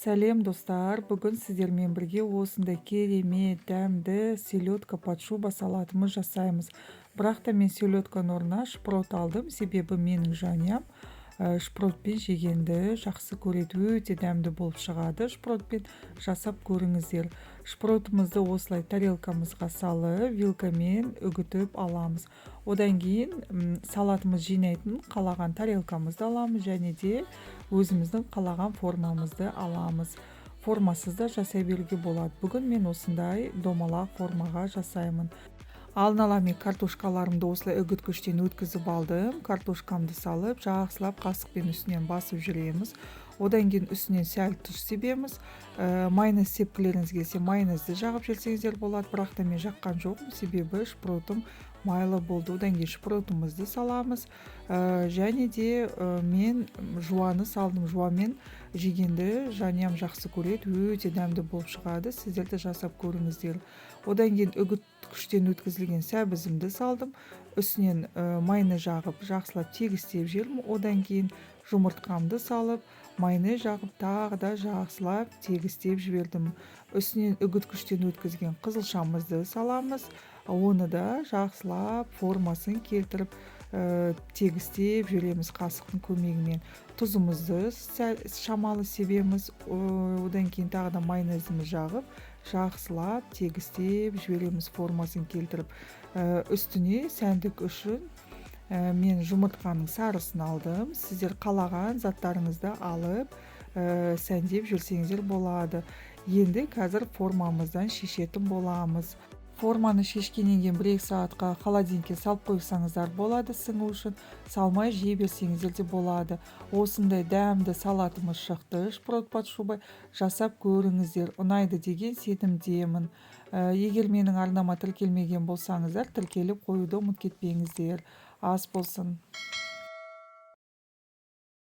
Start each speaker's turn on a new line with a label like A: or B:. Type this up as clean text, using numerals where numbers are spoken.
A: Сәлем достар, бүгін сіздермен бірге осындай керемет дәмді селедка под шуба салатымыз жасаймыз. Бірақ та мен селедканың орнына шпрот алдым, себебі менің жанұям шпротпен жегенді жақсы көреді, өте дәмді болып шығады. Шпротпен жасап көріңіздер. Шпротымызды осылай тарелкамызға салып, вилкамен үгітіп аламыз. Одан кейін салатымыз жинайтын қалаған тарелкамызды аламыз және де өзіміздің қалаған формамызды аламыз. Формасыз да жасай беруге болады. Бүгін мен осындай домалақ формаға жасаймын. Алдын ала мен картошкаларымды осылай үгіткіштен өткізіп алдым. Картошкамды салып, жақсылап қасықпен үстінен басып жүреміз. Одан кейін үстінен сәл тұз себеміз. Майонез сепкілеріңіз келсе, майонезді жағып жіберсеңіздер болады, бірақ та мен жаққан жоқпын, себебі шпротым майлы болды. Одан кейін шпротымызды саламыз. Және де мен жуаны салдым. Жуамен жегенді жанұям жақсы көреді, өте дәмді болып шығады. Сіздер де жасап көріңіздер. Одан кейін үгіткіштен өткізілген сәбізімді салдым. Үстінен майонез жағып, жақсылап тегістеп жібердім. Одан кейін жұмыртқамды салып, майонез жағып, тағы да жақсылап тегістеп жібердім. Үстінен үгіткіштен өткізген қызылшамызды саламыз. Оны да жақсылап формасын келтіріп тегістеп жібереміз қасықтың көмегімен. Тұзымызды шамалы себеміз. Одан кейін тағы да майонезіміз жағып, жақсылап тегістеп жібереміз формасын келтіріп. Үстіне сәндік үшін мен жұмыртқаның сарысын алдым. Сіздер қалаған заттарыңызды алып сәндеп жүрсеңіздер болады. Енді қазір формамыздан шешетін боламыз. Форманы шешкеннен кейін 1-2 сағатқа холодильникке салып қойсаңыздар болады, сіңу үшін. Салмай жей берсеңіздер де болады. Осындай дәмді салатымыз шықты. Шпрот под шубой жасап көріңіздер. Ұнайды деген сенімдемін. Егер менің арнама тіркелмеген болсаңыздар, тіркеліп қоюды ұмытып кетпеңіздер. Ас болсын.